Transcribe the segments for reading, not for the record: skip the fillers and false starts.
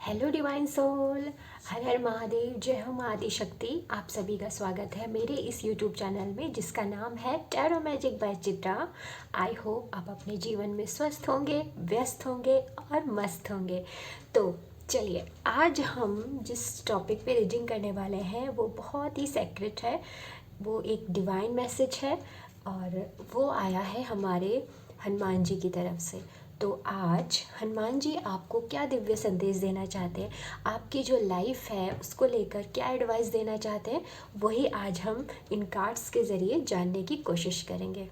Hello divine soul. हर हर महादेव, जय हो माँ आदि शक्ति। आप सभी का स्वागत है मेरे इस यूट्यूब चैनल में जिसका नाम है tarot magic by Chitra. I hope आप अपने जीवन में स्वस्थ होंगे, व्यस्त होंगे और मस्त होंगे। तो चलिए, आज हम जिस टॉपिक पे रीडिंग करने वाले हैं वो बहुत ही सेक्रेट है। वो एक डिवाइन मैसेज है और वो आया है हमारे हनुमान जी की तरफ से। तो आज हनुमान जी आपको क्या दिव्य संदेश देना चाहते हैं, आपकी जो लाइफ है उसको लेकर क्या एडवाइस देना चाहते हैं, वही आज हम इन कार्ड्स के ज़रिए जानने की कोशिश करेंगे।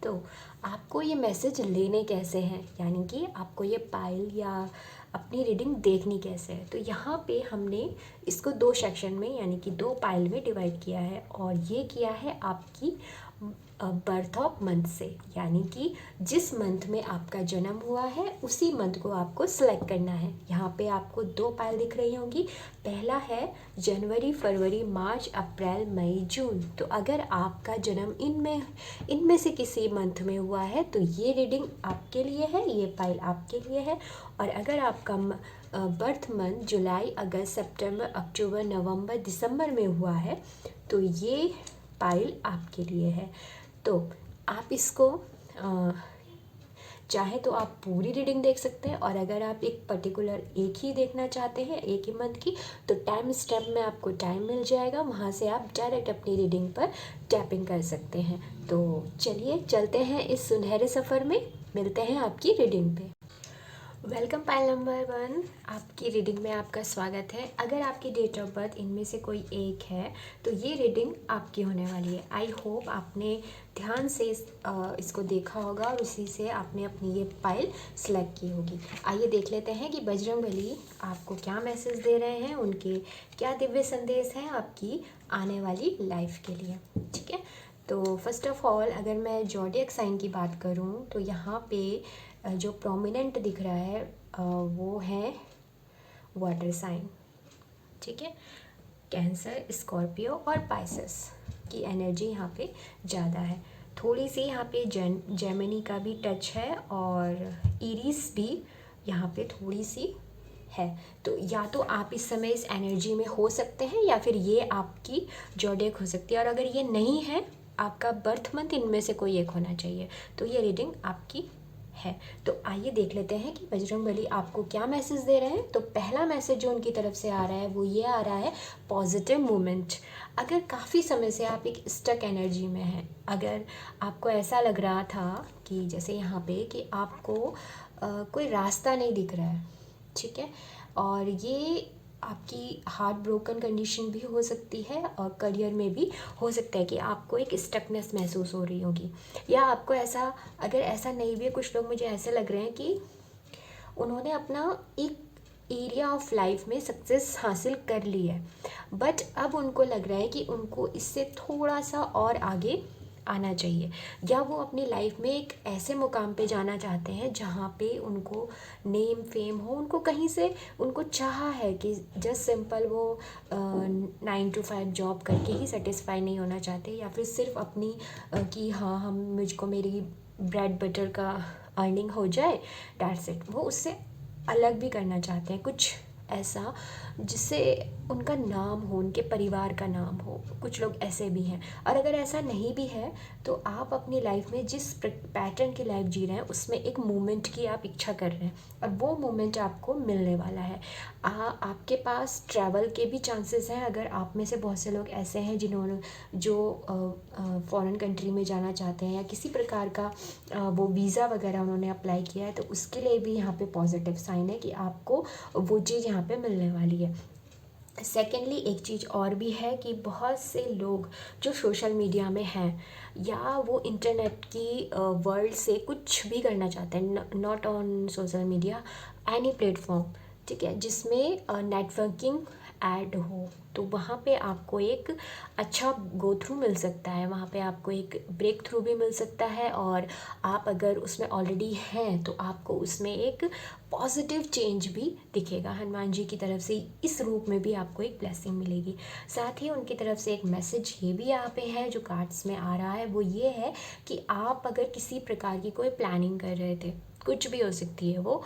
तो आपको ये मैसेज लेने कैसे हैं, यानी कि आपको ये पाइल या अपनी रीडिंग देखनी कैसे है। तो यहाँ पे हमने इसको दो सेक्शन में यानी कि दो पाइल में डिवाइड किया है और ये किया है आपकी बर्थ ऑफ मंथ से, यानी कि जिस मंथ में आपका जन्म हुआ है उसी मंथ को आपको सिलेक्ट करना है। यहाँ पे आपको दो पाइल दिख रही होंगी। पहला है जनवरी, फरवरी, मार्च, अप्रैल, मई, जून। तो अगर आपका जन्म इनमें से किसी मंथ में हुआ है तो ये रीडिंग आपके लिए है, ये पाइल आपके लिए है। और अगर आपका बर्थ मंथ जुलाई, अगस्त, सितंबर, अक्टूबर, नवंबर, दिसंबर में हुआ है तो ये पाइल आपके लिए है। तो आप इसको चाहे तो आप पूरी रीडिंग देख सकते हैं, और अगर आप एक पर्टिकुलर एक ही देखना चाहते हैं, एक ही मंथ की, तो टाइम स्टेप में आपको टाइम मिल जाएगा, वहाँ से आप डायरेक्ट अपनी रीडिंग पर टैपिंग कर सकते हैं। तो चलिए चलते हैं इस सुनहरे सफ़र में, मिलते हैं आपकी रीडिंग पे। वेलकम पाइल नंबर 1, आपकी रीडिंग में आपका स्वागत है। अगर आपकी डेट ऑफ बर्थ इनमें से कोई एक है तो ये रीडिंग आपकी होने वाली है। आई होप आपने ध्यान से इसको देखा होगा और उसी से आपने अपनी ये पाइल सेलेक्ट की होगी। आइए देख लेते हैं कि बजरंगबली आपको क्या मैसेज दे रहे हैं, उनके क्या दिव्य संदेश हैं आपकी आने वाली लाइफ के लिए। ठीक है, तो फर्स्ट ऑफ ऑल अगर मैं ज़ोडिएक साइन की बात करूं तो यहाँ पे जो प्रोमिनेंट दिख रहा है वो है वाटर साइन। ठीक है, कैंसर, स्कॉर्पियो और पाइसेस की एनर्जी यहाँ पे ज़्यादा है। थोड़ी सी यहाँ पे जेमिनी का भी टच है और इरिस भी यहाँ पे थोड़ी सी है। तो या तो आप इस समय इस एनर्जी में हो सकते हैं या फिर ये आपकी ज़ोडिएक हो सकती है, और अगर ये नहीं है आपका बर्थ मंथ, इनमें से कोई एक होना चाहिए। तो ये रीडिंग आपकी है। तो आइए देख लेते हैं कि बजरंगबली आपको क्या मैसेज दे रहे हैं। तो पहला मैसेज जो उनकी तरफ से आ रहा है वो ये आ रहा है, पॉजिटिव मूवमेंट। अगर काफ़ी समय से आप एक स्टक एनर्जी में हैं, अगर आपको ऐसा लग रहा था कि जैसे यहाँ पे कि आपको कोई रास्ता नहीं दिख रहा है, ठीक है, और ये आपकी हार्ट ब्रोकन कंडीशन भी हो सकती है और करियर में भी हो सकता है कि आपको एक स्टकनेस महसूस हो रही होगी, या आपको ऐसा, अगर ऐसा नहीं भी है, कुछ लोग मुझे ऐसे लग रहे हैं कि उन्होंने अपना एक एरिया ऑफ लाइफ में सक्सेस हासिल कर ली है, बट अब उनको लग रहा है कि उनको इससे थोड़ा सा और आगे आना चाहिए, या वो अपनी लाइफ में एक ऐसे मुकाम पे जाना चाहते हैं जहाँ पे उनको नेम फेम हो। उनको कहीं से उनको चाह है कि जस्ट सिंपल वो 9 to 5 जॉब करके ही सेटिस्फाई नहीं होना चाहते, या फिर सिर्फ अपनी कि हाँ हम मुझको मेरी ब्रेड बटर का अर्निंग हो जाए, दैट्स इट। वो उससे अलग भी करना चाहते हैं, कुछ ऐसा जिससे उनका नाम हो, उनके परिवार का नाम हो। कुछ लोग ऐसे भी हैं। और अगर ऐसा नहीं भी है तो आप अपनी लाइफ में जिस पैटर्न की लाइफ जी रहे हैं उसमें एक मोमेंट की आप इच्छा कर रहे हैं और वो मोमेंट आपको मिलने वाला है। आपके पास ट्रैवल के भी चांसेस हैं। अगर आप में से बहुत से लोग ऐसे हैं जिन्होंने जो फॉरेन कंट्री में जाना चाहते हैं या किसी प्रकार का वो वीज़ा वगैरह उन्होंने अप्लाई किया है, तो उसके लिए भी यहाँ पे पॉजिटिव साइन है कि आपको वो चीज़ यहाँ पे मिलने वाली है। सेकेंडली एक चीज़ और भी है कि बहुत से लोग जो सोशल मीडिया में हैं या वो इंटरनेट की वर्ल्ड से कुछ भी करना चाहते हैं, not on social media, any platform, ठीक है, जिसमें नेटवर्किंग ऐड हो, तो वहाँ पे आपको एक अच्छा गो थ्रू मिल सकता है, वहाँ पे आपको एक ब्रेक थ्रू भी मिल सकता है। और आप अगर उसमें ऑलरेडी हैं तो आपको उसमें एक पॉजिटिव चेंज भी दिखेगा। हनुमान जी की तरफ से इस रूप में भी आपको एक ब्लेसिंग मिलेगी। साथ ही उनकी तरफ से एक मैसेज ये भी यहाँ पे है जो कार्ड्स में आ रहा है, वो ये है कि आप अगर किसी प्रकार की कोई प्लानिंग कर रहे थे, कुछ भी हो सकती है वो,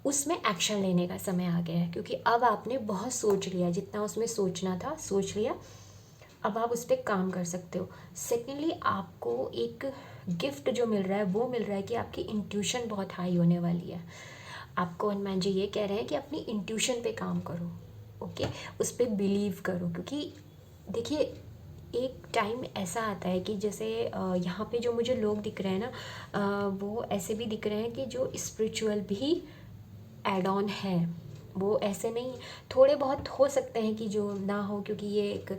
उसमें एक्शन लेने का समय आ गया है, क्योंकि अब आपने बहुत सोच लिया, जितना उसमें सोचना था सोच लिया, अब आप उस पर काम कर सकते हो। सेकेंडली, आपको एक गिफ्ट जो मिल रहा है वो मिल रहा है कि आपकी इंट्यूशन बहुत हाई होने वाली है। आपको हनुमान जी ये कह रहे हैं कि अपनी इंट्यूशन पे काम करो, ओके, उस पर बिलीव करो, क्योंकि देखिए एक टाइम ऐसा आता है कि जैसे यहाँ पे जो मुझे लोग दिख रहे हैं ना, वो ऐसे भी दिख रहे हैं कि जो स्पिरिचुअल भी एड ऑन है, वो ऐसे नहीं, थोड़े बहुत हो सकते हैं कि जो ना हो, क्योंकि ये एक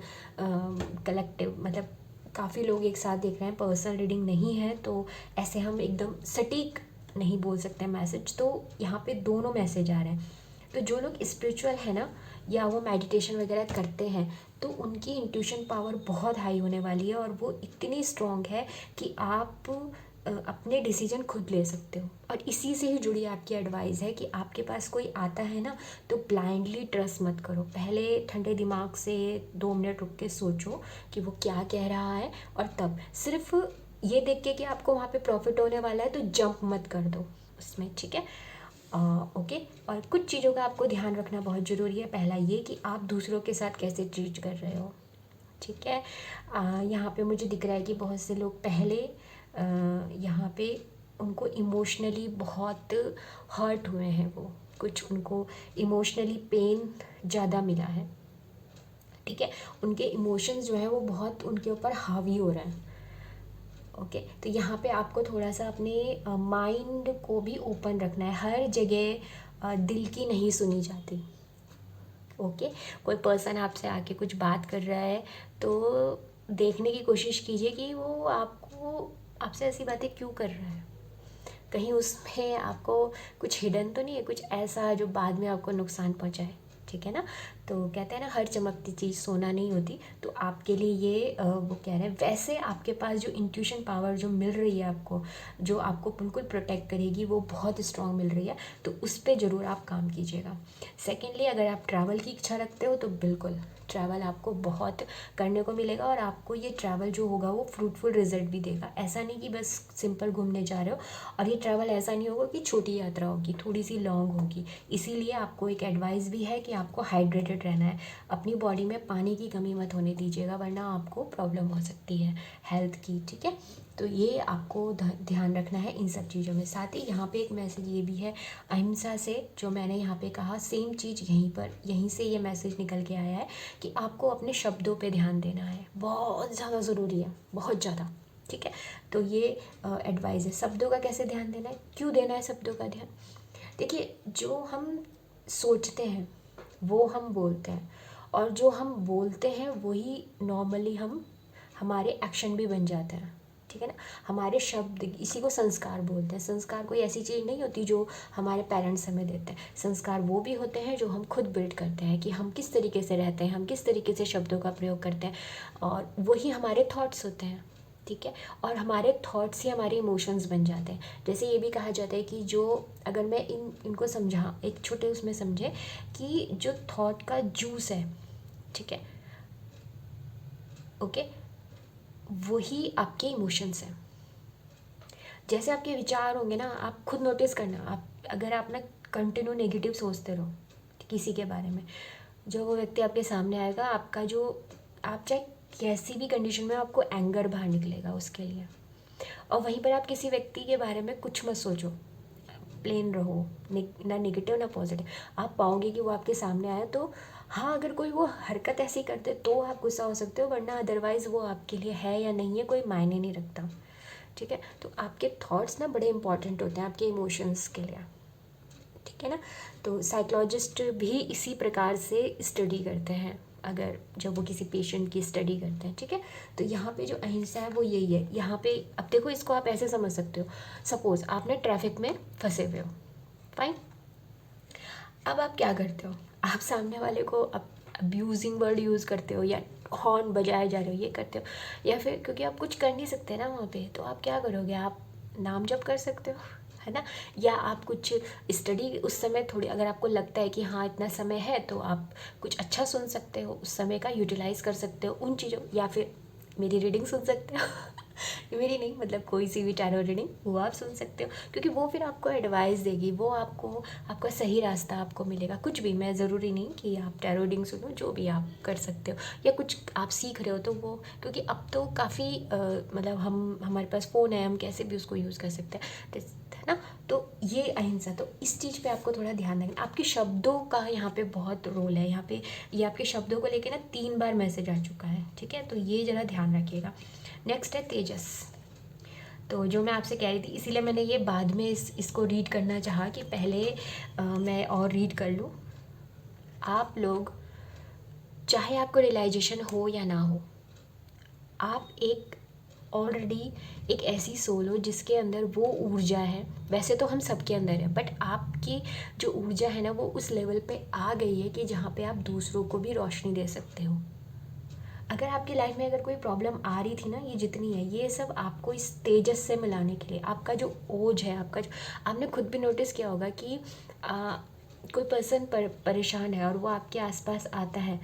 कलेक्टिव मतलब काफ़ी लोग एक साथ देख रहे हैं, पर्सनल रीडिंग नहीं है, तो ऐसे हम एकदम सटीक नहीं बोल सकते मैसेज, तो यहाँ पे दोनों मैसेज आ रहे हैं। तो जो लोग स्पिरिचुअल है ना, या वो मेडिटेशन वगैरह करते हैं, तो उनकी इंट्यूशन पावर बहुत हाई होने वाली है, और वो इतनी स्ट्रॉन्ग है कि आप अपने डिसीजन खुद ले सकते हो। और इसी से ही जुड़ी आपकी एडवाइस है कि आपके पास कोई आता है ना, तो ब्लाइंडली ट्रस्ट मत करो, पहले ठंडे दिमाग से 2 मिनट रुक के सोचो कि वो क्या कह रहा है, और तब सिर्फ ये देख के कि आपको वहाँ पे प्रॉफिट होने वाला है तो जंप मत कर दो उसमें, ठीक है। ओके, और कुछ चीज़ों का आपको ध्यान रखना बहुत ज़रूरी है। पहला ये कि आप दूसरों के साथ कैसे ट्रीट कर रहे हो, ठीक है। यहाँ पे मुझे दिख रहा है कि बहुत से लोग पहले यहाँ पे उनको इमोशनली बहुत हर्ट हुए हैं, वो कुछ उनको इमोशनली पेन ज़्यादा मिला है, ठीक है, उनके इमोशंस जो है वो बहुत उनके ऊपर हावी हो रहे हैं, ओके। तो यहाँ पे आपको थोड़ा सा अपने माइंड को भी ओपन रखना है, हर जगह दिल की नहीं सुनी जाती, ओके। कोई पर्सन आपसे आके कुछ बात कर रहा है तो देखने की कोशिश कीजिए कि वो आपको आपसे ऐसी बातें क्यों कर रहा है, कहीं उसमें आपको कुछ हिडन तो नहीं है, कुछ ऐसा जो बाद में आपको नुकसान पहुंचाए, ठीक है ना। तो कहते हैं ना, हर चमकती चीज़ सोना नहीं होती, तो आपके लिए ये वो कह रहे हैं। वैसे आपके पास जो इंट्यूशन पावर जो मिल रही है आपको, जो आपको बिल्कुल प्रोटेक्ट करेगी, वो बहुत स्ट्रांग मिल रही है, तो उस पर ज़रूर आप काम कीजिएगा। सेकेंडली, अगर आप ट्रैवल की इच्छा रखते हो तो बिल्कुल ट्रैवल आपको बहुत करने को मिलेगा, और आपको ये ट्रैवल जो होगा वो फ्रूटफुल रिजल्ट भी देगा। ऐसा नहीं कि बस सिंपल घूमने जा रहे हो, और ये ट्रैवल ऐसा नहीं होगा कि छोटी यात्रा होगी, थोड़ी सी लॉन्ग होगी। इसीलिए आपको एक एडवाइस भी है कि आपको हाइड्रेटेड रहना है, अपनी बॉडी में पानी की कमी मत होने दीजिएगा, वरना आपको प्रॉब्लम हो सकती है हेल्थ की, ठीक है। तो ये आपको ध्यान रखना है इन सब चीज़ों में। साथ ही यहाँ पे एक मैसेज ये भी है अहिंसा से, जो मैंने यहाँ पे कहा सेम चीज़ यहीं से ये मैसेज निकल के आया है कि आपको अपने शब्दों पे ध्यान देना है, बहुत ज़्यादा ज़रूरी है, बहुत ज़्यादा, ठीक है। तो ये एडवाइस है। शब्दों का कैसे ध्यान देना है, क्यों देना है शब्दों का ध्यान? देखिए, जो हम सोचते हैं वो हम बोलते हैं, और जो हम बोलते हैं वही नॉर्मली हमारे एक्शन भी बन जाते हैं, ठीक है ना। हमारे शब्द, इसी को संस्कार बोलते हैं। संस्कार कोई ऐसी चीज़ नहीं होती जो हमारे पेरेंट्स हमें देते हैं। संस्कार वो भी होते हैं जो हम खुद बिल्ड करते हैं, कि हम किस तरीके से रहते हैं, हम किस तरीके से शब्दों का प्रयोग करते हैं, और वही हमारे थॉट्स होते हैं, ठीक है। और हमारे थॉट्स ही हमारे इमोशंस बन जाते हैं। जैसे ये भी कहा जाता है कि जो, अगर मैं इनको समझा एक छोटे उसमें समझे, कि जो थॉट का जूस है, ठीक है, ओके, वही आपके इमोशंस हैं। जैसे आपके विचार होंगे ना, आप खुद नोटिस करना, आप अगर आप ना कंटिन्यू नेगेटिव सोचते रहो किसी के बारे में, जो वो व्यक्ति आपके सामने आएगा, आपका जो, आप चाहे कैसी भी कंडीशन में, आपको एंगर बाहर निकलेगा उसके लिए। और वहीं पर आप किसी व्यक्ति के बारे में कुछ मत सोचो, प्लेन रहो, ना नेगेटिव ना पॉजिटिव, आप पाओगे कि वो आपके सामने आया, तो हाँ, अगर कोई वो हरकत ऐसी करते तो आप गुस्सा हो सकते हो, वरना अदरवाइज़ वो आपके लिए है या नहीं है कोई मायने नहीं रखता, ठीक है। तो आपके थॉट्स ना बड़े इंपॉर्टेंट होते हैं आपके इमोशंस के लिए, ठीक है ना। तो साइकोलॉजिस्ट भी इसी प्रकार से स्टडी करते हैं, अगर जब वो किसी पेशेंट की स्टडी करते हैं, ठीक है। तो यहाँ पे जो अहिंसा है वो यही है। यहाँ पे अब देखो, इसको आप ऐसे समझ सकते हो, सपोज़ आपने ट्रैफिक में फंसे हुए हो, फाइन, अब आप क्या करते हो, आप सामने वाले को अब्यूजिंग वर्ड यूज़ करते हो, या हॉर्न बजाए जा रहे हो, ये करते हो, या फिर क्योंकि आप कुछ कर नहीं सकते ना वहाँ पे, तो आप क्या करोगे, आप नाम जप कर सकते हो, है ना। या आप कुछ स्टडी उस समय, थोड़ी अगर आपको लगता है कि हाँ इतना समय है, तो आप कुछ अच्छा सुन सकते हो, उस समय का यूटिलाइज़ कर सकते हो उन चीज़ों, या फिर मेरी रीडिंग सुन सकते हो मेरी नहीं, मतलब कोई सी भी टैरो रीडिंग वो आप सुन सकते हो, क्योंकि वो फिर आपको एडवाइस देगी, वो आपको आपका सही रास्ता आपको मिलेगा। कुछ भी, मैं ज़रूरी नहीं कि आप टैरो रीडिंग सुनो, जो भी आप कर सकते हो, या कुछ आप सीख रहे हो तो वो, क्योंकि अब तो काफ़ी मतलब हमारे पास फ़ोन है, हम कैसे भी उसको यूज़ कर सकते हैं, है ना। तो ये अहिंसा, तो इस चीज़ पे आपको थोड़ा ध्यान रखना। आपके शब्दों का यहाँ पे बहुत रोल है। यहाँ पे ये आपके शब्दों को लेके ना 3 बार मैसेज आ चुका है, ठीक है, तो ये ज़रा ध्यान रखिएगा। नेक्स्ट है तेजस। तो जो मैं आपसे कह रही थी, इसीलिए मैंने ये बाद में इसको रीड करना चाहा कि पहले मैं और रीड कर लूँ। आप लोग, चाहे आपको रियलाइजेशन हो या ना हो, आप एक ऑलरेडी एक ऐसी सोल हो जिसके अंदर वो ऊर्जा है। वैसे तो हम सबके अंदर है, बट आपकी जो ऊर्जा है ना, वो उस लेवल पे आ गई है कि जहाँ पे आप दूसरों को भी रोशनी दे सकते हो। अगर आपकी लाइफ में अगर कोई प्रॉब्लम आ रही थी ना, ये जितनी है, ये सब आपको इस तेजस से मिलाने के लिए, आपका जो ओज है, आपका जो, आपने खुद भी नोटिस किया होगा कि कोई पर्सन परेशान है और वो आपके आसपास आता है,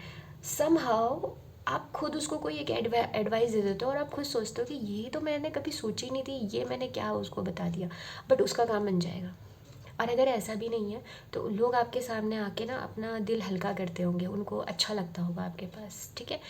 समहाउ आप खुद उसको कोई एक एडवाइस दे देते हो और आप खुद सोचते हो कि ये तो मैंने कभी सोची नहीं थी, ये मैंने क्या उसको बता दिया, बट उसका काम बन जाएगा। और अगर ऐसा भी नहीं है तो लोग आपके सामने आके ना अपना दिल हल्का करते होंगे, उनको अच्छा लगता होगा आपके पास, ठीक है।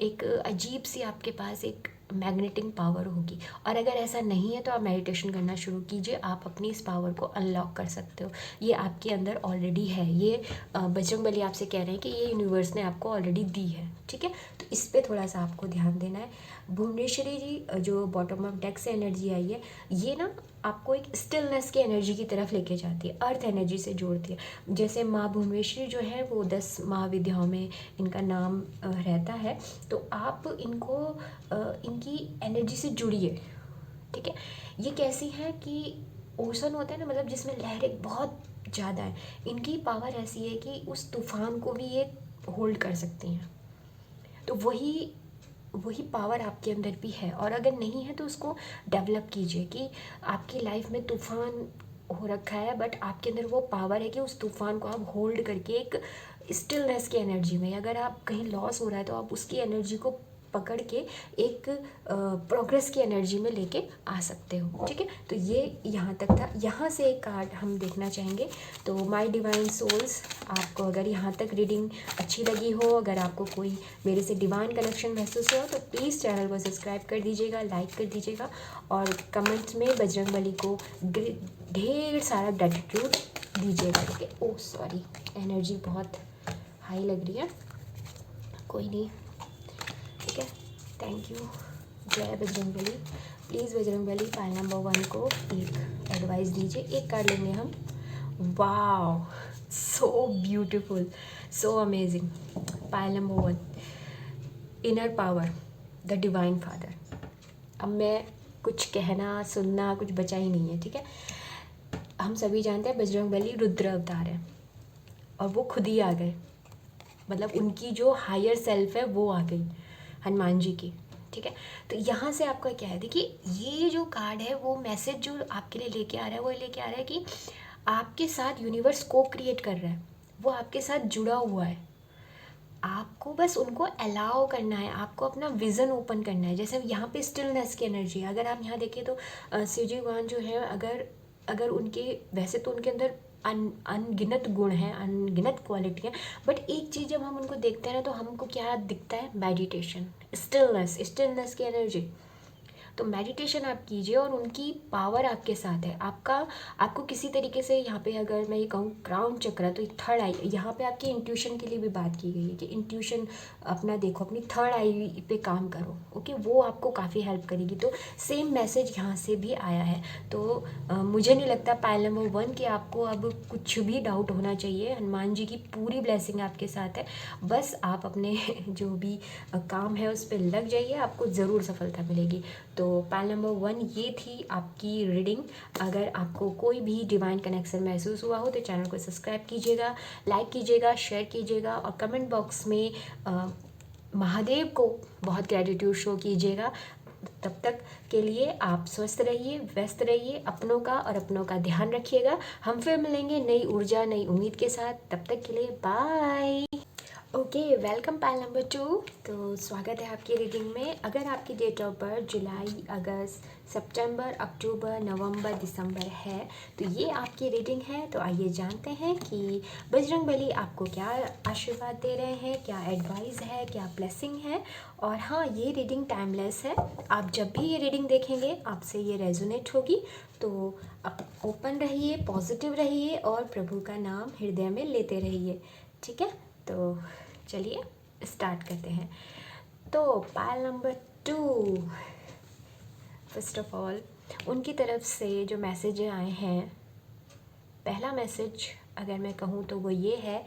एक अजीब सी आपके पास एक मैग्नेटिंग पावर होगी। और अगर ऐसा नहीं है तो आप मेडिटेशन करना शुरू कीजिए, आप अपनी इस पावर को अनलॉक कर सकते हो। ये आपके अंदर ऑलरेडी है, ये बजरंगबली आपसे कह रहे हैं कि ये यूनिवर्स ने आपको ऑलरेडी दी है, ठीक है। तो इस पर थोड़ा सा आपको ध्यान देना है। भुवनेश्वरी जी जो बॉटम ऑफ डेक से एनर्जी आई है, ये ना आपको एक स्टिलनेस की एनर्जी की तरफ लेके जाती है, अर्थ एनर्जी से जोड़ती है। जैसे माँ भुवनेश्वरी जो है वो 10 महाविद्याओं में इनका नाम रहता है, तो आप इनको इनकी एनर्जी से जुड़िए, ठीक है। ये कैसी है कि ओशन होता है ना, मतलब जिसमें लहरें बहुत ज़्यादा है, इनकी पावर ऐसी है कि उस तूफान को भी ये होल्ड कर सकती हैं। तो वही वही पावर आपके अंदर भी है, और अगर नहीं है तो उसको डेवलप कीजिए कि आपकी लाइफ में तूफान हो रखा है, बट आपके अंदर वो पावर है कि उस तूफान को आप होल्ड करके एक स्टिलनेस की एनर्जी में, अगर आप कहीं लॉस हो रहा है तो आप उसकी एनर्जी को पकड़ के एक प्रोग्रेस की एनर्जी में लेके आ सकते हो, ठीक है। तो ये यहाँ तक था। यहाँ से एक कार्ड हम देखना चाहेंगे, तो माय डिवाइन सोल्स, आपको अगर यहाँ तक रीडिंग अच्छी लगी हो, अगर आपको कोई मेरे से डिवाइन कनेक्शन महसूस हो, तो प्लीज़ चैनल को सब्सक्राइब कर दीजिएगा, लाइक कर दीजिएगा, और कमेंट्स में बजरंगबली को ढेर सारा ग्रेटिट्यूड दीजिएगा, ठीक है। ओह सॉरी, एनर्जी बहुत हाई लग रही है, कोई नहीं, ठीक है। थैंक यू, जय Bajrangbali. Please Bajrangbali pile number 1 को एक एडवाइस दीजिए। एक कार्ड लेंगे हम। Wow, so beautiful, so amazing. Pile number 1, inner power, the divine father. अब मैं कुछ कहना सुनना कुछ बचा ही नहीं है, ठीक है। हम सभी जानते हैं बजरंगबली रुद्र अवतार है, और वो खुद ही आ गए, मतलब उनकी जो हायर सेल्फ है वो आ गई हनुमान जी की, ठीक है। तो यहाँ से आपका क्या है, देखिए ये जो कार्ड है वो मैसेज जो आपके लिए लेके आ रहा है, वो लेके आ रहा है कि आपके साथ यूनिवर्स को क्रिएट कर रहा है, वो आपके साथ जुड़ा हुआ है, आपको बस उनको अलाउ करना है, आपको अपना विज़न ओपन करना है। जैसे यहाँ पे स्टिलनेस की एनर्जी है, अगर आप यहाँ देखें तो शिव जी भगवान जो है, अगर उनके, वैसे तो उनके अंदर अनगिनत गुण हैं, अनगिनत क्वालिटी हैं, बट एक चीज़ जब हम उनको देखते हैं ना, तो हमको क्या दिखता है, मेडिटेशन, स्टिलनेस की एनर्जी। तो मेडिटेशन आप कीजिए और उनकी पावर आपके साथ है। आपको किसी तरीके से यहाँ पे अगर मैं ये कहूँ क्राउन चक्र, तो थर्ड आई, यहाँ पे आपकी इंट्यूशन के लिए भी बात की गई है कि इंट्यूशन अपना देखो, अपनी थर्ड आई पे काम करो, ओके, वो आपको काफ़ी हेल्प करेगी। तो सेम मैसेज यहाँ से भी आया है। तो मुझे नहीं लगता पायल नंबर 1 कि आपको अब कुछ भी डाउट होना चाहिए। हनुमान जी की पूरी ब्लेसिंग आपके साथ है, बस आप अपने जो भी काम है उस पर लग जाइए, आपको ज़रूर सफलता मिलेगी। तो पायल नंबर 1 ये थी आपकी रीडिंग। अगर आपको कोई भी डिवाइन कनेक्शन महसूस हुआ हो तो चैनल को सब्सक्राइब कीजिएगा, लाइक कीजिएगा, शेयर कीजिएगा, और कमेंट बॉक्स में महादेव को बहुत ग्रेटिट्यूड शो कीजिएगा। तब तक के लिए आप स्वस्थ रहिए, व्यस्त रहिए, अपनों का और अपनों का ध्यान रखिएगा। हम फिर मिलेंगे नई ऊर्जा, नई उम्मीद के साथ। तब तक के लिए बाय। ओके, वेलकम पैल नंबर 2। तो स्वागत है आपकी रीडिंग में। अगर आपकी डेट ऑफ बर्थ जुलाई, अगस्त, सितंबर, अक्टूबर, नवंबर, दिसंबर है तो ये आपकी रीडिंग है। तो आइए जानते हैं कि बजरंगबली आपको क्या आशीर्वाद दे रहे हैं, क्या एडवाइस है, क्या ब्लेसिंग है। और हाँ, ये रीडिंग टाइमलेस है। आप जब भी ये रीडिंग देखेंगे आपसे ये रेजोनेट होगी। तो आप ओपन रहिए, पॉजिटिव रहिए और प्रभु का नाम हृदय में लेते रहिए। ठीक है, तो चलिए स्टार्ट करते हैं। तो pile number 2, first of all उनकी तरफ से जो मैसेज आए हैं, पहला मैसेज अगर मैं कहूँ तो वो ये है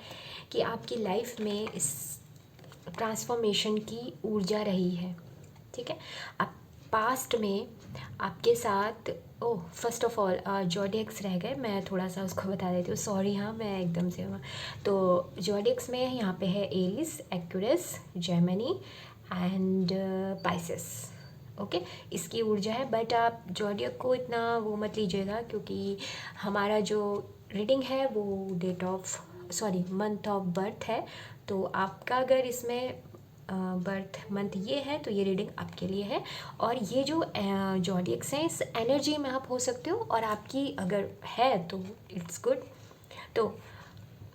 कि आपकी लाइफ में इस ट्रांसफॉर्मेशन की ऊर्जा रही है। ठीक है, आप पास्ट में आपके साथ फर्स्ट ऑफ ऑल जॉडियक्स रह गए, मैं थोड़ा सा उसको बता देती हूँ, सॉरी। हाँ, मैं एकदम से तो जॉडियक्स में यहाँ पे है Aries, Aquarius, Gemini and Pisces. Okay, इसकी ऊर्जा है। बट आप जॉडियक को इतना वो मत लीजिएगा, क्योंकि हमारा जो रीडिंग है वो date of month of birth है। तो आपका अगर इसमें बर्थ मंथ ये है तो ये रीडिंग आपके लिए है। और ये जो जॉडियक्स हैं, इस एनर्जी में आप हो सकते हो, और आपकी अगर है तो इट्स गुड। तो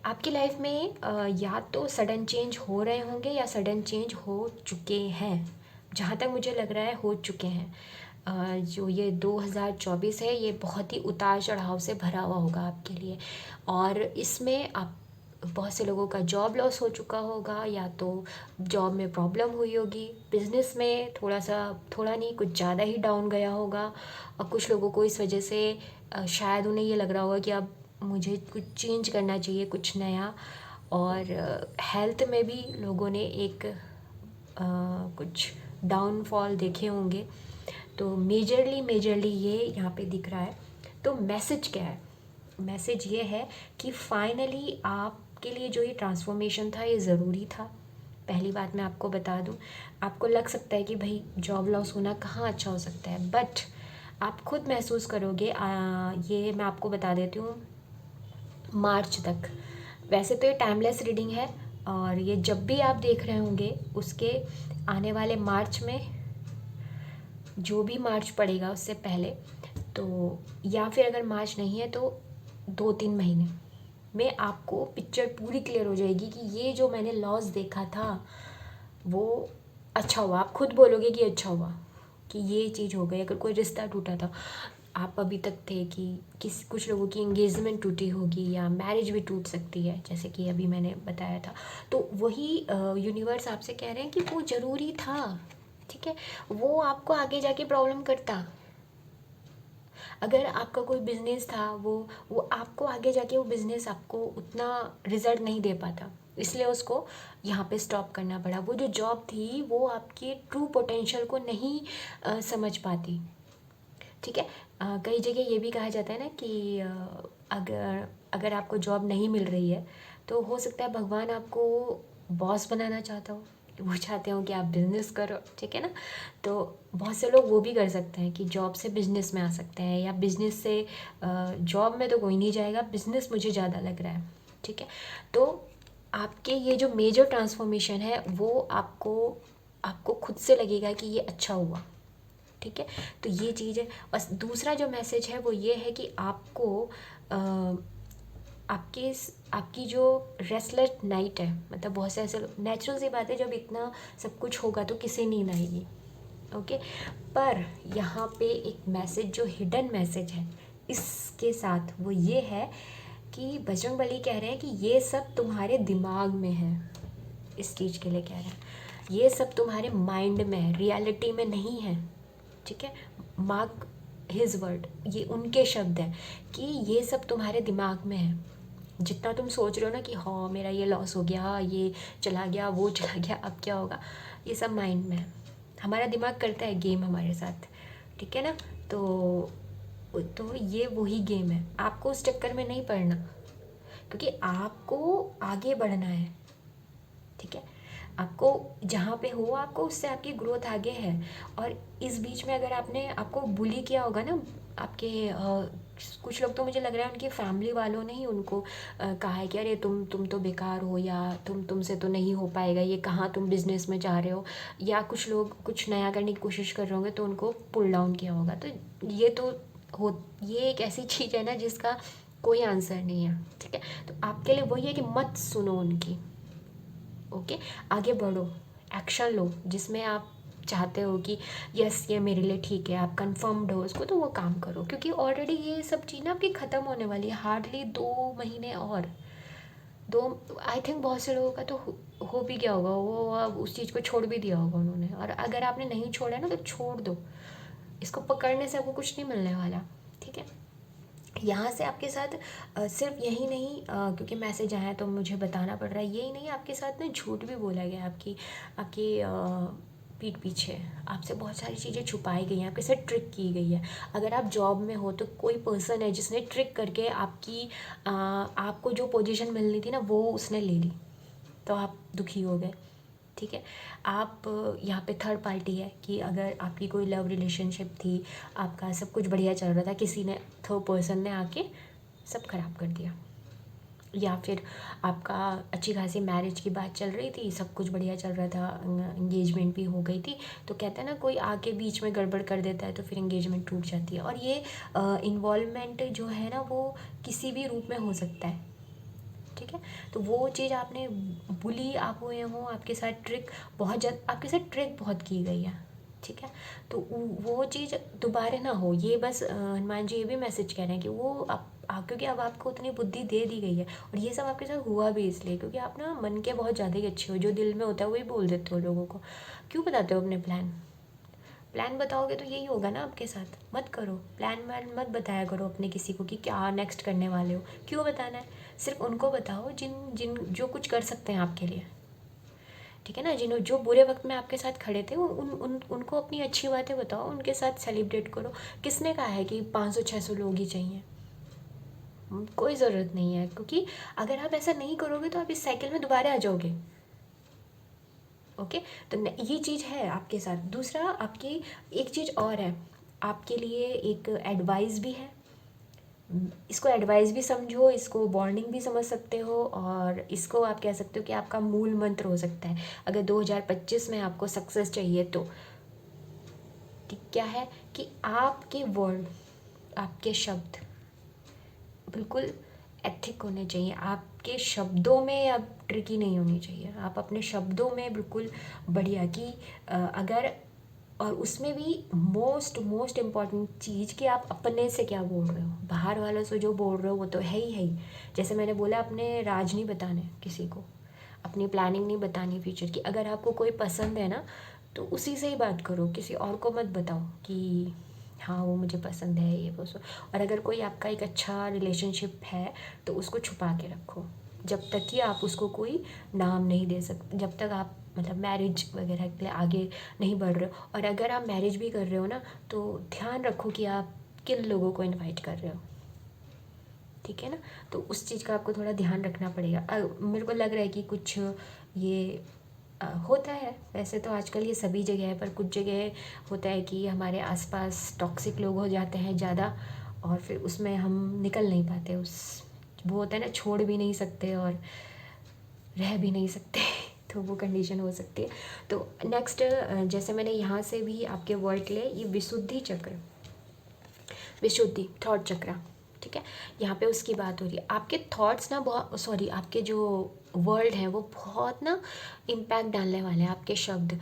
आपकी लाइफ में या तो सडन चेंज हो रहे होंगे या सडन चेंज हो चुके हैं। जहाँ तक मुझे लग रहा है हो चुके हैं। जो ये 2024 है ये बहुत ही उतार चढ़ाव से भरा हुआ होगा आपके लिए। और इसमें आप बहुत से लोगों का जॉब लॉस हो चुका होगा, या तो जॉब में प्रॉब्लम हुई होगी, बिजनेस में थोड़ा नहीं कुछ ज़्यादा ही डाउन गया होगा। और कुछ लोगों को इस वजह से शायद उन्हें ये लग रहा होगा कि अब मुझे कुछ चेंज करना चाहिए, कुछ नया। और हेल्थ में भी लोगों ने एक कुछ डाउनफॉल देखे होंगे। तो मेजरली ये यहाँ पे दिख रहा है। तो मैसेज क्या है? मैसेज ये है कि फाइनली आपके लिए जो ये ट्रांसफॉर्मेशन था ये ज़रूरी था। पहली बात मैं आपको बता दूं, आपको लग सकता है कि भाई जॉब लॉस होना कहाँ अच्छा हो सकता है, बट आप खुद महसूस करोगे। ये मैं आपको बता देती हूँ, मार्च तक। वैसे तो ये टाइमलेस रीडिंग है, और ये जब भी आप देख रहे होंगे उसके आने वाले मार्च में, जो भी मार्च पड़ेगा उससे पहले, तो या फिर अगर मार्च नहीं है तो 2-3 महीने में आपको पिक्चर पूरी क्लियर हो जाएगी कि ये जो मैंने लॉस देखा था वो अच्छा हुआ। आप खुद बोलोगे कि अच्छा हुआ कि ये चीज़ हो गई। अगर कोई रिश्ता टूटा था, आप अभी तक थे कि कुछ लोगों की एंगेजमेंट टूटी होगी, या मैरिज भी टूट सकती है, जैसे कि अभी मैंने बताया था। तो वही यूनिवर्स आपसे कह रहे हैं कि वो ज़रूरी था। ठीक है, वो आपको आगे जाके प्रॉब्लम करता। अगर आपका कोई बिजनेस था, वो आपको आगे जाके वो बिजनेस आपको उतना रिजल्ट नहीं दे पाता, इसलिए उसको यहाँ पे स्टॉप करना पड़ा। वो जो जॉब थी वो आपकी ट्रू पोटेंशियल को नहीं समझ पाती। ठीक है, कई जगह ये भी कहा जाता है ना कि अगर अगर आपको जॉब नहीं मिल रही है तो हो सकता है भगवान आपको बॉस बनाना चाहता हो, वो चाहते हो कि आप बिज़नेस करो। ठीक है ना, तो बहुत से लोग वो भी कर सकते हैं कि जॉब से बिज़नेस में आ सकते हैं, या बिज़नेस से जॉब में तो कोई नहीं जाएगा, बिज़नेस मुझे ज़्यादा लग रहा है। ठीक है, तो आपके ये जो मेजर ट्रांसफॉर्मेशन है वो आपको खुद से लगेगा कि ये अच्छा हुआ। ठीक है, तो ये चीज़ है। और दूसरा जो मैसेज है वो ये है कि आपको आपकी जो रेस्टलेस नाइट है, मतलब बहुत से ऐसे नेचुरल सी बात है, जब इतना सब कुछ होगा तो किसे नींद आएगी। ओके, पर यहाँ पे एक मैसेज जो हिडन मैसेज है इसके साथ वो ये है कि बजरंगबली कह रहे हैं कि ये सब तुम्हारे दिमाग में है। इस चीज़ के लिए कह रहे हैं, ये सब तुम्हारे माइंड में है, रियलिटी में नहीं है। ठीक है, मार्क हिज वर्ड, ये उनके शब्द हैं कि ये सब तुम्हारे दिमाग में है। जितना तुम सोच रहे हो ना कि हाँ मेरा ये लॉस हो गया, ये चला गया, वो चला गया, अब क्या होगा, ये सब माइंड में है। हमारा दिमाग करता है गेम हमारे साथ। ठीक है ना, तो ये वही गेम है। आपको उस चक्कर में नहीं पड़ना, क्योंकि आपको आगे बढ़ना है। ठीक है, आपको जहाँ पे हो आपको उससे आपकी ग्रोथ आगे है। और इस बीच में अगर आपने आपको बुली किया होगा ना आपके कुछ लोग तो मुझे लग रहा है उनकी फैमिली वालों ने ही उनको कहा है कि अरे तुम तो बेकार हो, या तुमसे तो नहीं हो पाएगा, ये कहाँ तुम बिज़नेस में जा रहे हो, या कुछ लोग कुछ नया करने की कोशिश कर रहे होंगे तो उनको पुल डाउन किया होगा। तो ये तो हो ये एक ऐसी चीज़ है ना जिसका कोई आंसर नहीं है, ठीक है। तो आपके लिए वही है कि मत सुनो उनकी, ओके। आगे बढ़ो, एक्शन लो जिसमें आप चाहते हो कि यस ये मेरे लिए ठीक है, आप कंफर्म्ड हो उसको, तो वो काम करो, क्योंकि ऑलरेडी ये सब चीज़ ना आपकी ख़त्म होने वाली है, हार्डली 2 महीने और दो। आई थिंक बहुत से लोगों का तो हो भी गया होगा, वो अब उस चीज़ को छोड़ भी दिया होगा उन्होंने। और अगर आपने नहीं छोड़ा है ना तो छोड़ दो, इसको पकड़ने से आपको कुछ नहीं मिलने वाला, ठीक है। यहाँ से आपके साथ सिर्फ यही नहीं, क्योंकि मैसेज आया तो मुझे बताना पड़ रहा है, यही नहीं आपके साथ ना झूठ भी बोला गया आपकी आपकी पीठ पीछे, आपसे बहुत सारी चीज़ें छुपाई गई हैं, आपके साथ ट्रिक की गई है। अगर आप जॉब में हो तो कोई पर्सन है जिसने ट्रिक करके आपको जो पोजीशन मिलनी थी ना वो उसने ले ली, तो आप दुखी हो गए, ठीक है। आप यहाँ पे थर्ड पार्टी है कि अगर आपकी कोई लव रिलेशनशिप थी, आपका सब कुछ बढ़िया चल रहा था, किसी ने थर्ड पर्सन ने आके सब खराब कर दिया, या फिर आपका अच्छी खासी मैरिज की बात चल रही थी, सब कुछ बढ़िया चल रहा था, एंगेजमेंट भी हो गई थी, तो कहते हैं ना कोई आके बीच में गड़बड़ कर देता है तो फिर एंगेजमेंट टूट जाती है। और ये इन्वॉल्वमेंट जो है ना वो किसी भी रूप में हो सकता है, ठीक है। तो वो चीज़ आपने बुली आप हुए हो, आपके साथ ट्रिक बहुत ज़्यादा, आपके साथ ट्रिक बहुत की गई है, ठीक है। तो वो चीज़ दोबारा ना हो, ये बस हनुमान जी ये भी मैसेज कह रहे हैं कि वो क्योंकि अब आपको उतनी बुद्धि दे दी गई है, और ये सब आपके साथ हुआ भी इसलिए क्योंकि आप ना मन के बहुत ज़्यादा ही अच्छे हो, जो दिल में होता है वही बोल देते हो लोगों को। क्यों बताते हो अपने प्लान? प्लान बताओगे तो यही होगा ना आपके साथ। मत करो प्लान व्लान, मत बताया करो अपने किसी को कि क्या नेक्स्ट करने वाले हो। क्यों बताना है? सिर्फ उनको बताओ जिन जिन जो कुछ कर सकते हैं आपके लिए, ठीक है ना। जो बुरे वक्त में आपके साथ खड़े थे उनको अपनी अच्छी बातें बताओ, उनके साथ सेलिब्रेट करो। किसने कहा है कि 500-600 लोग ही चाहिए? कोई ज़रूरत नहीं है, क्योंकि अगर आप ऐसा नहीं करोगे तो आप इस साइकिल में दोबारा आ जाओगे, ओके। तो ये चीज़ है आपके साथ। दूसरा आपकी एक चीज़ और है, आपके लिए एक एडवाइस भी है। इसको एडवाइस भी समझो, इसको वार्निंग भी समझ सकते हो, और इसको आप कह सकते हो कि आपका मूल मंत्र हो सकता है अगर 2025 में आपको सक्सेस चाहिए तो। ठीक क्या है कि आपके वर्ड, आपके शब्द बिल्कुल एथिक होने चाहिए, आपके शब्दों में अब ट्रिकी नहीं होनी चाहिए, आप अपने शब्दों में बिल्कुल बढ़िया कि अगर, और उसमें भी मोस्ट मोस्ट इम्पॉर्टेंट चीज़ कि आप अपने से क्या बोल रहे हो, बाहर वालों से जो बोल रहे हो वो तो है ही। जैसे मैंने बोला अपने राज नहीं बताने किसी को, अपनी प्लानिंग नहीं बतानी फ्यूचर की। अगर आपको कोई पसंद है ना तो उसी से ही बात करो, किसी और को मत बताओ कि हाँ वो मुझे पसंद है ये वो सो। और अगर कोई आपका एक अच्छा रिलेशनशिप है तो उसको छुपा के रखो जब तक कि आप उसको कोई नाम नहीं दे सकते, जब तक आप मतलब मैरिज वगैरह के लिए आगे नहीं बढ़ रहे हो। और अगर आप मैरिज भी कर रहे हो ना तो ध्यान रखो कि आप किन लोगों को इनवाइट कर रहे हो, ठीक है ना। तो उस चीज़ का आपको थोड़ा ध्यान रखना पड़ेगा। मेरे को लग रहा है कि कुछ ये होता है, वैसे तो आजकल ये सभी जगह है, पर कुछ जगह होता है कि हमारे आसपास टॉक्सिक लोग हो जाते हैं ज़्यादा, और फिर उसमें हम निकल नहीं पाते, उस वो होता है ना, छोड़ भी नहीं सकते और रह भी नहीं सकते तो वो कंडीशन हो सकती है। तो नेक्स्ट जैसे मैंने यहाँ से भी आपके वर्ड के लिए ये विशुद्धि चक्र, विशुद्धि थॉट चक्र, ठीक है, यहाँ पे उसकी बात हो रही है। आपके थॉट्स ना बहुत, सॉरी, आपके जो वर्ड हैं वो बहुत ना इम्पैक्ट डालने वाले हैं। आपके शब्द,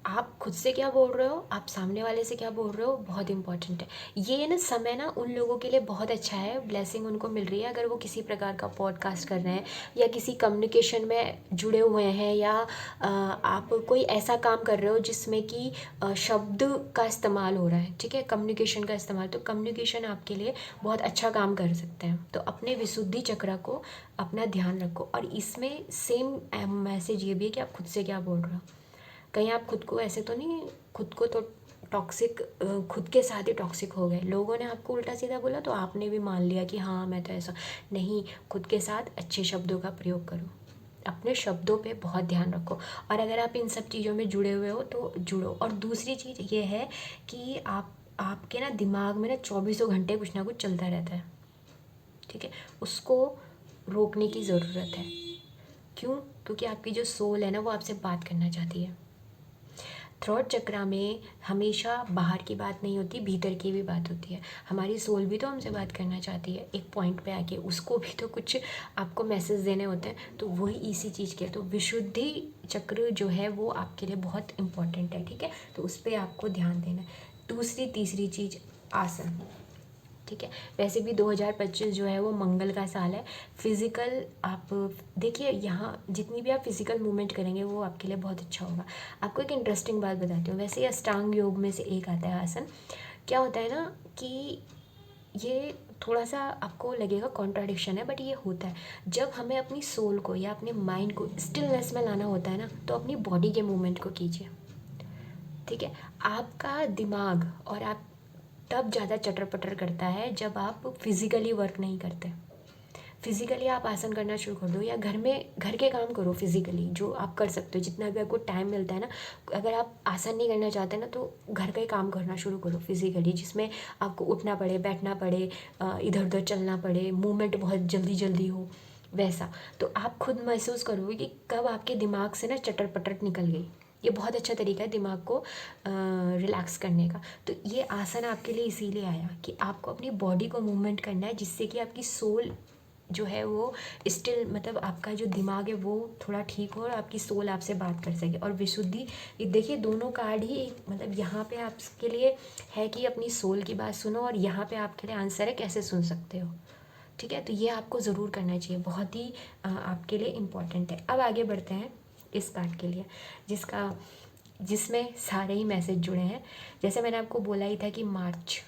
आप खुद से क्या बोल रहे हो, आप सामने वाले से क्या बोल रहे हो, बहुत इंपॉर्टेंट है। ये ना समय ना उन लोगों के लिए बहुत अच्छा है, ब्लेसिंग उनको मिल रही है अगर वो किसी प्रकार का पॉडकास्ट कर रहे हैं या किसी कम्युनिकेशन में जुड़े हुए हैं, या आप कोई ऐसा काम कर रहे हो जिसमें कि शब्द का इस्तेमाल हो रहा है, ठीक है, कम्युनिकेशन का इस्तेमाल। तो कम्युनिकेशन आपके लिए बहुत अच्छा काम कर सकते हैं। तो अपने विशुद्धि चक्र को अपना ध्यान रखो। और इसमें सेम मैसेज ये भी है कि आप खुद से क्या बोल रहे हो। कहीं आप खुद को ऐसे तो नहीं, खुद को तो टॉक्सिक, खुद के साथ ही टॉक्सिक हो गए, लोगों ने आपको उल्टा सीधा बोला तो आपने भी मान लिया कि हाँ मैं तो ऐसा नहीं। खुद के साथ अच्छे शब्दों का प्रयोग करो, अपने शब्दों पे बहुत ध्यान रखो। और अगर आप इन सब चीज़ों में जुड़े हुए हो तो जुड़ो। और दूसरी चीज़ ये है कि आप आपके ना दिमाग में ना 24 घंटे कुछ ना कुछ चलता रहता है, ठीक है। उसको रोकने की ज़रूरत है। क्यों? क्योंकि आपकी जो सोल है ना वो आपसे बात करना चाहती है। थ्रोट चक्रा में हमेशा बाहर की बात नहीं होती, भीतर की भी बात होती है। हमारी सोल भी तो हमसे बात करना चाहती है एक पॉइंट पे आके, उसको भी तो कुछ आपको मैसेज देने होते हैं। तो वही इसी चीज़ के, तो विशुद्धि चक्र जो है वो आपके लिए बहुत इंपॉर्टेंट है, ठीक है। तो उस पर आपको ध्यान देना है। दूसरी तीसरी चीज़ आसन, ठीक है। वैसे भी 2025 जो है वो मंगल का साल है। फिज़िकल आप देखिए, यहाँ जितनी भी आप फिज़िकल मूवमेंट करेंगे वो आपके लिए बहुत अच्छा होगा। आपको एक इंटरेस्टिंग बात बताती हूँ। वैसे ये अष्टांग योग में से एक आता है आसन। क्या होता है ना कि ये थोड़ा सा आपको लगेगा कॉन्ट्राडिक्शन है, बट ये होता है। जब हमें अपनी सोल को या अपने माइंड को स्टिलनेस में लाना होता है ना, तो अपनी बॉडी के मूवमेंट को कीजिए, ठीक है। आपका दिमाग और आप तब ज़्यादा चटर पटर करता है जब आप फिज़िकली वर्क नहीं करते। फिज़िकली आप आसन करना शुरू कर दो, या घर में घर के काम करो फिज़िकली, जो आप कर सकते हो जितना भी आपको टाइम मिलता है ना। अगर आप आसन नहीं करना चाहते ना, तो घर का ही काम करना शुरू करो फिज़िकली, जिसमें आपको उठना पड़े, बैठना पड़े, इधर उधर चलना पड़े, मूवमेंट बहुत जल्दी जल्दी हो, वैसा। तो आप खुद महसूस करोगे कि कब आपके दिमाग से ना चटर पटर निकल गई। ये बहुत अच्छा तरीका है दिमाग को रिलैक्स करने का। तो ये आसन आपके लिए इसीलिए आया कि आपको अपनी बॉडी को मूवमेंट करना है, जिससे कि आपकी सोल जो है वो स्टिल, मतलब आपका जो दिमाग है वो थोड़ा ठीक हो और आपकी सोल आपसे बात कर सके। और विशुद्धि, ये देखिए दोनों कार्ड ही मतलब यहाँ पे आपके लिए है कि अपनी सोल की बात सुनो, और यहाँ पे आपके लिए आंसर है कैसे सुन सकते हो, ठीक है। तो ये आपको ज़रूर करना चाहिए, बहुत ही आपके लिए इम्पॉर्टेंट है। अब आगे बढ़ते हैं इस कार्ड के लिए, जिसमें सारे ही मैसेज जुड़े हैं। जैसे मैंने आपको बोला ही था कि मार्च,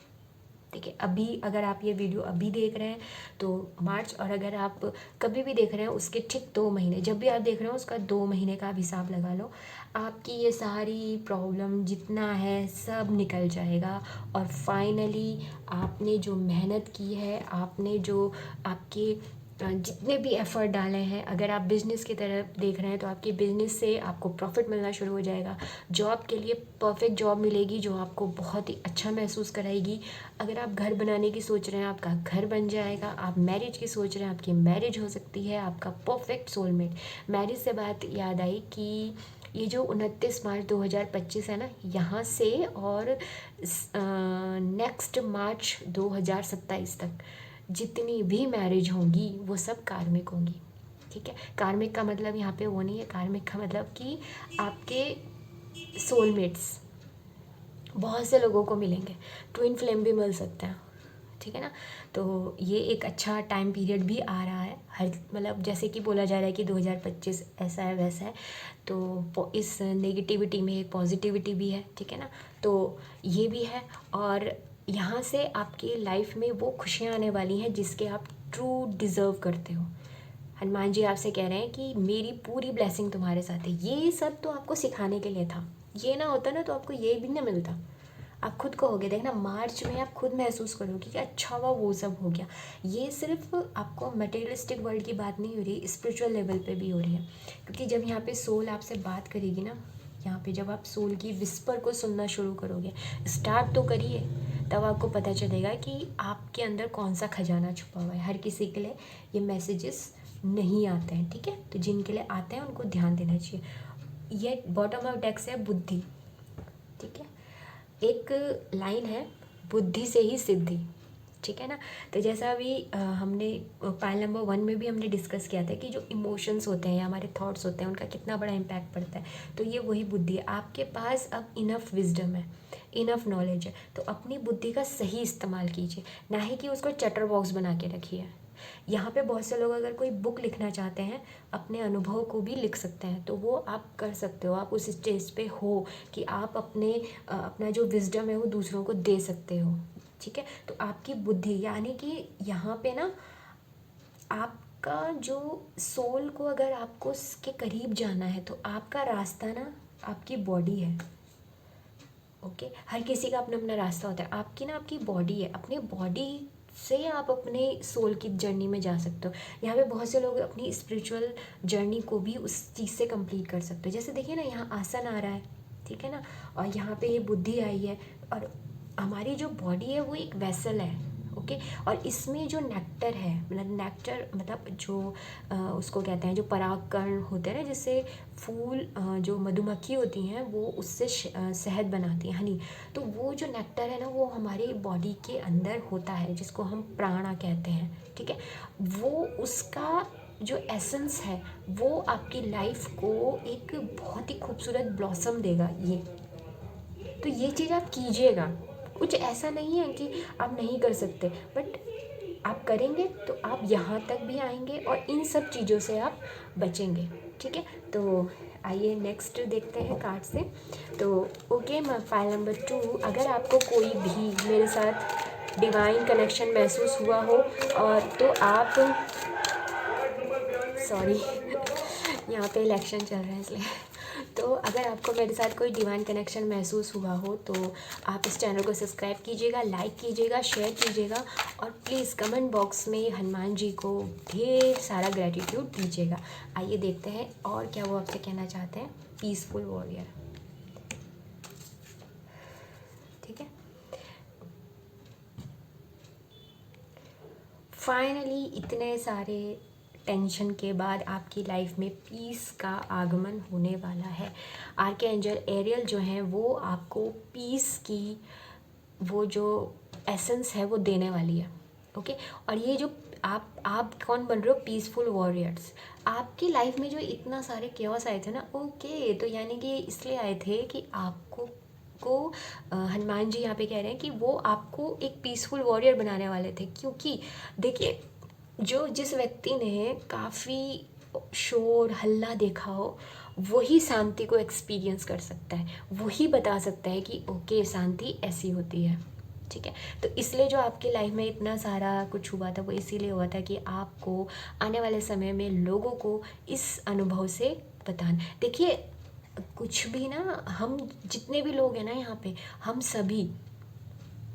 ठीक है। अभी अगर आप ये वीडियो अभी देख रहे हैं तो मार्च, और अगर आप कभी भी देख रहे हैं उसके ठीक 2 महीने, जब भी आप देख रहे हो उसका 2 महीने का आप हिसाब लगा लो। आपकी ये सारी प्रॉब्लम जितना है सब निकल जाएगा, और फाइनली आपने जो मेहनत की है, आपने जो आपके जितने भी एफ़र्ट डाले हैं, अगर आप बिज़नेस की तरफ देख रहे हैं तो आपकी बिज़नेस से आपको प्रॉफिट मिलना शुरू हो जाएगा। जॉब के लिए परफेक्ट जॉब मिलेगी जो आपको बहुत ही अच्छा महसूस कराएगी। अगर आप घर बनाने की सोच रहे हैं, आपका घर बन जाएगा। आप मैरिज की सोच रहे हैं, आपकी मैरिज हो सकती है। आपका परफेक्ट सोलमेट। मैरिज से बात याद आई कि ये जो 29 मार्च 2025 है ना, यहाँ से और नेक्स्ट मार्च 2027 तक जितनी भी मैरिज होंगी वो सब कार्मिक होंगी, ठीक है। कार्मिक का मतलब यहाँ पे वो नहीं है, कार्मिक का मतलब कि आपके सोलमेट्स बहुत से लोगों को मिलेंगे, ट्विन फ्लेम भी मिल सकते हैं, ठीक है ना। तो ये एक अच्छा टाइम पीरियड भी आ रहा है, हर मतलब जैसे कि बोला जा रहा है कि 2025 ऐसा है वैसा है, तो इस नेगेटिविटी में एक पॉजिटिविटी भी है, ठीक है ना। तो ये भी है, और यहाँ से आपकी लाइफ में वो खुशियाँ आने वाली हैं जिसके आप ट्रू डिज़र्व करते हो। हनुमान जी आपसे कह रहे हैं कि मेरी पूरी ब्लेसिंग तुम्हारे साथ है। ये सब तो आपको सिखाने के लिए था, ये ना होता ना तो आपको ये भी ना मिलता। आप खुद कहोगे, देखना मार्च में आप खुद महसूस करोगे कि अच्छा हुआ वो सब हो गया। ये सिर्फ आपको मटेरियलिस्टिक वर्ल्ड की बात नहीं हो रही, स्पिरिचुअल लेवल पे भी हो रही है। क्योंकि जब यहाँ पे सोल आपसे बात करेगी ना, यहाँ पे जब आप सोल की विस्पर को सुनना शुरू करोगे, स्टार्ट तो करिए, तब आपको पता चलेगा कि आपके अंदर कौन सा खजाना छुपा हुआ है। हर किसी के लिए ये मैसेजेस नहीं आते हैं, ठीक है। तो जिनके लिए आते हैं उनको ध्यान देना चाहिए। ये बॉटम ऑफ डेक से है बुद्धि, ठीक है। एक लाइन है, बुद्धि से ही सिद्धि, ठीक है ना। तो जैसा अभी हमने पाइल नंबर 1 में भी हमने डिस्कस किया था कि जो इमोशंस होते हैं या हमारे थॉट्स होते हैं उनका कितना बड़ा इम्पैक्ट पड़ता है। तो ये वही बुद्धि है। आपके पास अब इनफ विजडम है, इनफ नॉलेज है, तो अपनी बुद्धि का सही इस्तेमाल कीजिए, ना ही कि उसको चटर बॉक्स बना के रखिए। यहाँ पे बहुत से लोग अगर कोई बुक लिखना चाहते हैं, अपने अनुभव को भी लिख सकते हैं, तो वो आप कर सकते हो। आप उस स्टेज पे हो कि आप अपना जो विजडम है वो दूसरों को दे सकते हो, ठीक है। तो आपकी बुद्धि, यानी कि यहाँ पे ना आपका जो सोल को अगर आपको उसके करीब जाना है तो आपका रास्ता ना आपकी बॉडी है, ओके। हर किसी का अपना अपना रास्ता होता है। आपकी ना आपकी बॉडी है, अपनी बॉडी से आप अपने सोल की जर्नी में जा सकते हो। यहाँ पे बहुत से लोग अपनी स्पिरिचुअल जर्नी को भी उस चीज़ से कंप्लीट कर सकते हो। जैसे देखिए ना, यहाँ आसन आ रहा है, ठीक है ना, और यहाँ पे ये बुद्धि आई है, और हमारी जो बॉडी है वो एक वेसल है, ओके। और इसमें जो नेक्टर है, मतलब नेक्टर मतलब जो उसको कहते हैं जो परागकण होते हैं ना, जिससे फूल जो मधुमक्खी होती हैं वो उससे शहद बनाती हैं, हनी। तो वो जो नेक्टर है ना वो हमारी बॉडी के अंदर होता है, जिसको हम प्राणा कहते हैं, ठीक है। वो उसका जो एसेंस है वो आपकी लाइफ को एक बहुत ही खूबसूरत ब्लॉसम देगा ये। तो ये चीज़ आप कीजिएगा। कुछ ऐसा नहीं है कि आप नहीं कर सकते, बट आप करेंगे तो आप यहाँ तक भी आएंगे और इन सब चीज़ों से आप बचेंगे, ठीक है। तो आइए नेक्स्ट देखते हैं कार्ड से। तो ओके, फाइल नंबर 2, अगर आपको कोई भी मेरे साथ डिवाइन कनेक्शन महसूस हुआ हो और तो आप सॉरी यहाँ पे इलेक्शन चल रहा है इसलिए। तो अगर आपको मेरे साथ कोई डिवाइन कनेक्शन महसूस हुआ हो तो आप इस चैनल को सब्सक्राइब कीजिएगा, लाइक कीजिएगा, शेयर कीजिएगा और प्लीज़ कमेंट बॉक्स में हनुमान जी को ढेर सारा ग्रेटिट्यूड दीजिएगा। आइए देखते हैं और क्या वो आपसे कहना चाहते हैं। पीसफुल वॉरियर, ठीक है। फाइनली इतने सारे टेंशन के बाद आपकी लाइफ में पीस का आगमन होने वाला है। आर्कएंजल एरियल जो हैं वो आपको पीस की वो जो एसेंस है वो देने वाली है, ओके। और ये जो आप कौन बन रहे हो, पीसफुल वॉरियर्स। आपकी लाइफ में जो इतना सारे केओस आए थे ना, ओके, तो यानी कि इसलिए आए थे कि आपको हनुमान जी यहाँ पे कह रहे हैं कि वो आपको एक पीसफुल वॉरियर बनाने वाले थे। क्योंकि देखिए, जिस व्यक्ति ने काफ़ी शोर हल्ला देखा हो वही शांति को एक्सपीरियंस कर सकता है, वही बता सकता है कि ओके शांति ऐसी होती है, ठीक है। तो इसलिए जो आपकी लाइफ में इतना सारा कुछ हुआ था वो इसीलिए हुआ था कि आपको आने वाले समय में लोगों को इस अनुभव से बताना। देखिए, कुछ भी ना, हम जितने भी लोग हैं ना यहाँ पे, हम सभी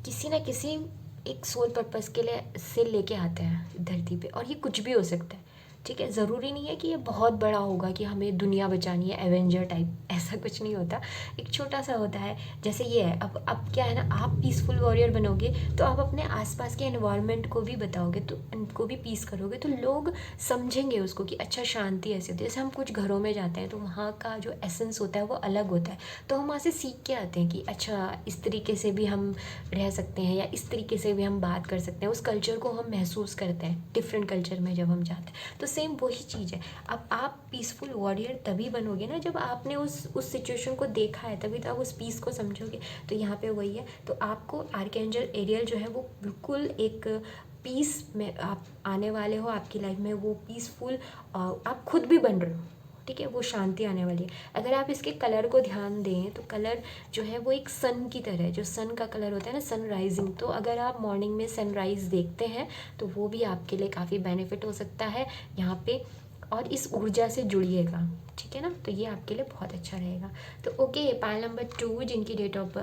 किसी ना किसी एक सोल पर्पस के लिए से लेके आते हैं धरती पे, और ये कुछ भी हो सकता है, ठीक है। ज़रूरी नहीं है कि ये बहुत बड़ा होगा कि हमें दुनिया बचानी है, एवेंजर टाइप, ऐसा कुछ नहीं होता। एक छोटा सा होता है, जैसे ये है। अब क्या है ना, आप पीसफुल वॉरियर बनोगे तो आप अपने आसपास के एनवायरनमेंट को भी बताओगे, तो उनको भी पीस करोगे, तो लोग समझेंगे उसको कि अच्छा शांति ऐसी होती है। जैसे हम कुछ घरों में जाते हैं तो वहाँ का जो एसेंस होता है वो अलग होता है, तो हम वहाँ से सीख के आते हैं कि अच्छा इस तरीके से भी हम रह सकते हैं या इस तरीके से भी हम बात कर सकते हैं। उस कल्चर को हम महसूस करते हैं डिफरेंट कल्चर में जब हम जाते हैं। तो सेम वही चीज़ है। अब आप पीसफुल वॉरियर तभी बनोगे ना जब आपने उस सिचुएशन को देखा है, तभी तो आप उस पीस को समझोगे। तो यहाँ पे वही है। तो आपको आर्कएंजल एरियल जो है वो बिल्कुल एक पीस में आप आने वाले हो आपकी लाइफ में, वो पीसफुल आप खुद भी बन रहे हो, ठीक है। वो शांति आने वाली है। अगर आप इसके कलर को ध्यान दें तो कलर जो है वो एक सन की तरह है, जो सन का कलर होता है ना, सन राइजिंग। तो अगर आप मॉर्निंग में सनराइज़ देखते हैं तो वो भी आपके लिए काफ़ी बेनिफिट हो सकता है यहाँ पे, और इस ऊर्जा से जुड़िएगा, ठीक है ना। तो ये आपके लिए बहुत अच्छा रहेगा। तो ओके, पाइल नंबर 2 जिनकी date of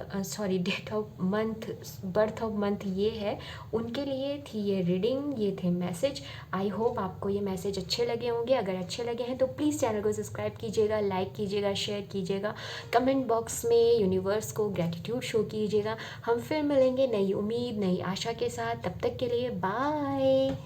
birth of month ये है, उनके लिए थी ये रीडिंग, ये थे मैसेज। आई होप आपको ये मैसेज अच्छे लगे होंगे। अगर अच्छे लगे हैं तो प्लीज़ चैनल को सब्सक्राइब कीजिएगा, लाइक कीजिएगा, शेयर कीजिएगा, कमेंट बॉक्स में यूनिवर्स को ग्रेटिट्यूड शो कीजिएगा। हम फिर मिलेंगे नई उम्मीद, नई आशा के साथ। तब तक के लिए बाय।